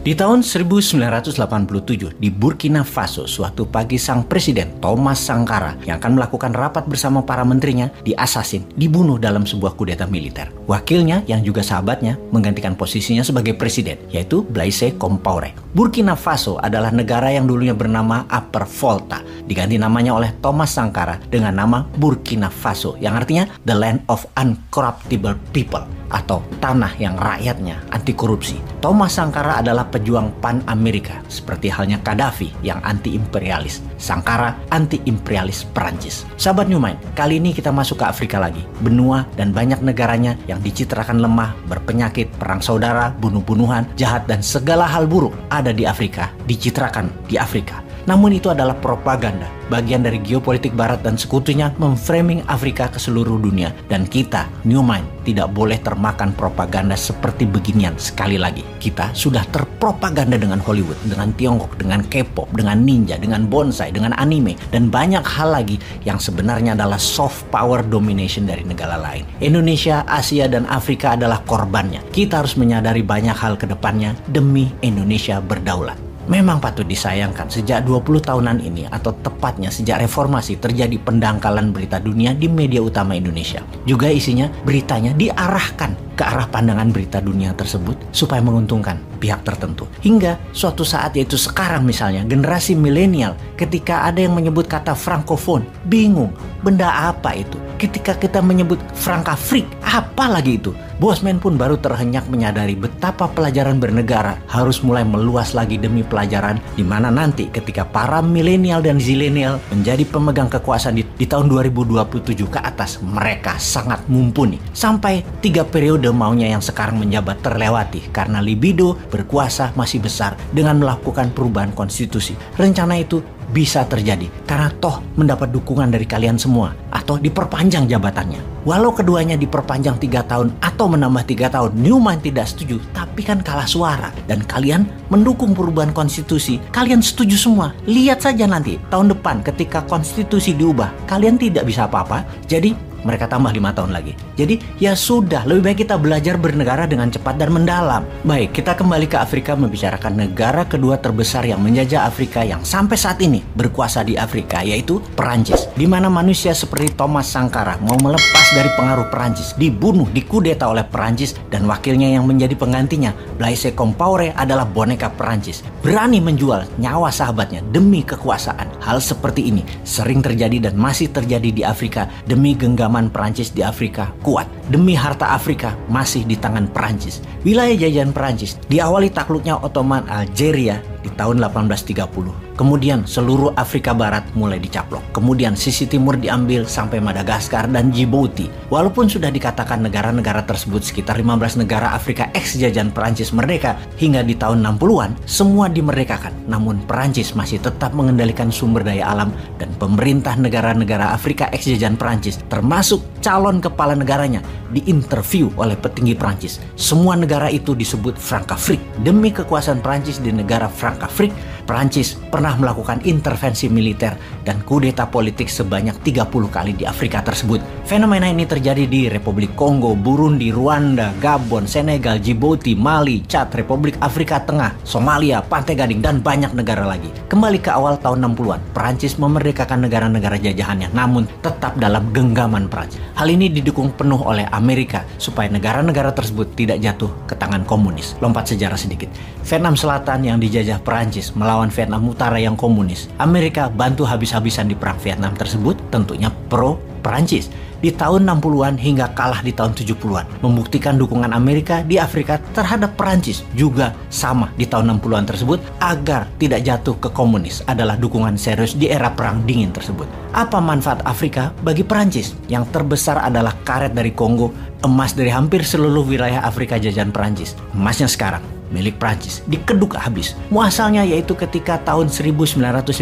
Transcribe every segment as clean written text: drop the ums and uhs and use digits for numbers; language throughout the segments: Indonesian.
Di tahun 1987 di Burkina Faso, suatu pagi sang presiden Thomas Sankara yang akan melakukan rapat bersama para menterinya diasasin, dibunuh dalam sebuah kudeta militer. Wakilnya yang juga sahabatnya menggantikan posisinya sebagai presiden, yaitu Blaise Compaoré. Burkina Faso adalah negara yang dulunya bernama Upper Volta, diganti namanya oleh Thomas Sankara dengan nama Burkina Faso, yang artinya The Land of Uncorruptible People, atau tanah yang rakyatnya anti korupsi. Thomas Sankara adalah pejuang pan-Amerika, seperti halnya Gaddafi yang anti-imperialis. Sankara anti-imperialis Perancis. Sahabat New Mind, kali ini kita masuk ke Afrika lagi. Benua dan banyak negaranya yang dicitrakan lemah, berpenyakit, perang saudara, bunuh-bunuhan, jahat, dan segala hal buruk ada di Afrika, dicitrakan di Afrika. Namun itu adalah propaganda, bagian dari geopolitik barat dan sekutunya memframing Afrika ke seluruh dunia. Dan kita, New Mind, tidak boleh termakan propaganda seperti beginian. Sekali lagi, kita sudah terpropaganda dengan Hollywood, dengan Tiongkok, dengan K-pop, dengan ninja, dengan bonsai, dengan anime, dan banyak hal lagi yang sebenarnya adalah soft power domination dari negara lain. Indonesia, Asia, dan Afrika adalah korbannya. Kita harus menyadari banyak hal ke depannya demi Indonesia berdaulat. Memang patut disayangkan sejak 20 tahunan ini, atau tepatnya sejak reformasi, terjadi pendangkalan berita dunia di media utama Indonesia. Juga isinya beritanya diarahkan ke arah pandangan berita dunia tersebut supaya menguntungkan pihak tertentu. Hingga suatu saat, yaitu sekarang misalnya, generasi milenial ketika ada yang menyebut kata Francophone, bingung, benda apa itu? Ketika kita menyebut Frankafrik, apa lagi itu? Bosman pun baru terhenyak menyadari betapa pelajaran bernegara harus mulai meluas lagi demi pelajaran, di mana nanti ketika para milenial dan zilenial menjadi pemegang kekuasaan di tahun 2027 ke atas, mereka sangat mumpuni. Sampai 3 periode maunya yang sekarang menjabat terlewati karena libido berkuasa masih besar dengan melakukan perubahan konstitusi. Rencana itu bisa terjadi karena toh mendapat dukungan dari kalian semua, atau diperpanjang jabatannya. Walau keduanya diperpanjang 3 tahun atau menambah 3 tahun, New Mind tidak setuju, tapi kan kalah suara. Dan kalian mendukung perubahan konstitusi, kalian setuju semua. Lihat saja nanti tahun depan ketika konstitusi diubah, kalian tidak bisa apa-apa. Jadi mereka tambah 5 tahun lagi. Jadi ya sudah, lebih baik kita belajar bernegara dengan cepat dan mendalam. Baik, kita kembali ke Afrika membicarakan negara kedua terbesar yang menjajah Afrika yang sampai saat ini berkuasa di Afrika, yaitu Perancis. Di mana manusia seperti Thomas Sankara mau melepas dari pengaruh Perancis, dibunuh, dikudeta oleh Perancis, dan wakilnya yang menjadi penggantinya, Blaise Compaoré, adalah boneka Perancis. Berani menjual nyawa sahabatnya demi kekuasaan. Hal seperti ini sering terjadi dan masih terjadi di Afrika demi genggaman Perancis di Afrika kuat. Demi harta Afrika masih di tangan Perancis. Wilayah jajahan Perancis diawali takluknya Ottoman Algeria di tahun 1830. Kemudian seluruh Afrika Barat mulai dicaplok. Kemudian sisi timur diambil sampai Madagaskar dan Djibouti. Walaupun sudah dikatakan negara-negara tersebut sekitar 15 negara Afrika ex jajahan Perancis merdeka hingga di tahun 60-an, semua dimerdekakan. Namun Perancis masih tetap mengendalikan sumber daya alam, dan pemerintah negara-negara Afrika ex jajahan Perancis, termasuk calon kepala negaranya, diinterview oleh petinggi Perancis. Semua negara itu disebut Frankafrik. Demi kekuasaan Perancis di negara Frankafrik, Perancis pernah melakukan intervensi militer dan kudeta politik sebanyak 30 kali di Afrika tersebut. Fenomena ini terjadi di Republik Kongo, Burundi, Rwanda, Gabon, Senegal, Djibouti, Mali, Chad, Republik Afrika Tengah, Somalia, Pantai Gading, dan banyak negara lagi. Kembali ke awal tahun 60-an, Perancis memerdekakan negara-negara jajahannya, namun tetap dalam genggaman Perancis. Hal ini didukung penuh oleh Amerika supaya negara-negara tersebut tidak jatuh ke tangan komunis. Lompat sejarah sedikit. Vietnam Selatan yang dijajah Perancis melawan Vietnam Utara yang komunis. Amerika bantu habis-habisan di perang Vietnam tersebut, tentunya pro Perancis. Di tahun 60-an hingga kalah di tahun 70-an. Membuktikan dukungan Amerika di Afrika terhadap Perancis juga sama di tahun 60-an tersebut agar tidak jatuh ke komunis adalah dukungan serius di era perang dingin tersebut. Apa manfaat Afrika bagi Perancis? Yang terbesar adalah karet dari Kongo, emas dari hampir seluruh wilayah Afrika jajahan Perancis. Emasnya sekarang milik Prancis dikeduk habis. Muasalnya yaitu ketika tahun 1958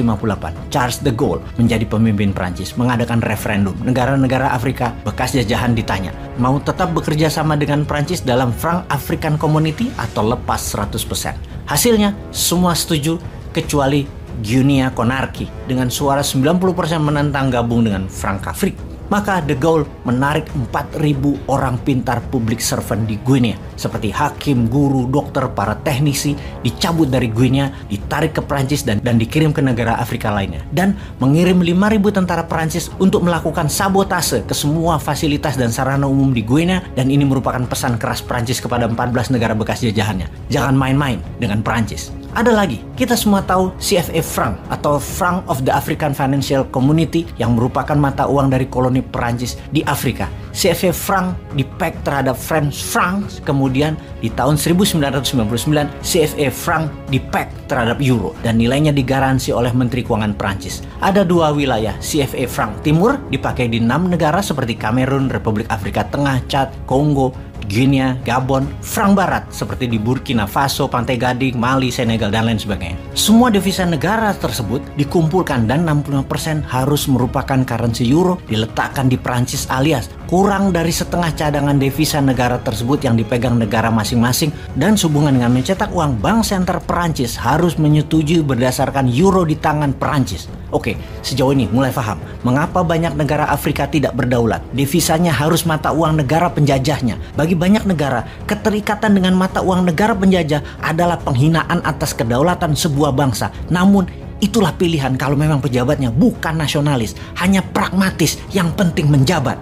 Charles de Gaulle menjadi pemimpin Prancis mengadakan referendum. Negara-negara Afrika bekas jajahan ditanya, mau tetap bekerja sama dengan Prancis dalam Frank African Community atau lepas 100%. Hasilnya semua setuju kecuali Guinea Conakry dengan suara 90% menentang gabung dengan Frankafrik. Maka De Gaulle menarik 4.000 orang pintar public servant di Guinea, seperti hakim, guru, dokter, para teknisi, dicabut dari Guinea, ditarik ke Prancis dan dikirim ke negara Afrika lainnya. Dan mengirim 5.000 tentara Prancis untuk melakukan sabotase ke semua fasilitas dan sarana umum di Guinea, dan ini merupakan pesan keras Prancis kepada 14 negara bekas jajahannya. Jangan main-main dengan Prancis. Ada lagi, kita semua tahu CFA franc atau Franc of the African Financial Community yang merupakan mata uang dari koloni Perancis di Afrika. CFA franc dipeg terhadap French francs, kemudian di tahun 1999 CFA franc dipeg terhadap euro dan nilainya digaransi oleh Menteri Keuangan Perancis. Ada 2 wilayah CFA franc timur dipakai di 6 negara seperti Kamerun, Republik Afrika Tengah, Chad, Kongo, Guinea, Gabon, franc barat seperti di Burkina Faso, Pantai Gading, Mali, Senegal, dan lain sebagainya. Semua devisa negara tersebut dikumpulkan dan 65% harus merupakan currency euro diletakkan di Prancis, alias kurang dari setengah cadangan devisa negara tersebut yang dipegang negara masing-masing, dan sehubungan dengan mencetak uang, Bank Senter Perancis harus menyetujui berdasarkan euro di tangan Perancis. Oke, sejauh ini mulai paham mengapa banyak negara Afrika tidak berdaulat. Devisanya harus mata uang negara penjajahnya. Bagi banyak negara, keterikatan dengan mata uang negara penjajah adalah penghinaan atas kedaulatan sebuah bangsa. Namun, itulah pilihan kalau memang pejabatnya bukan nasionalis, hanya pragmatis, yang penting menjabat.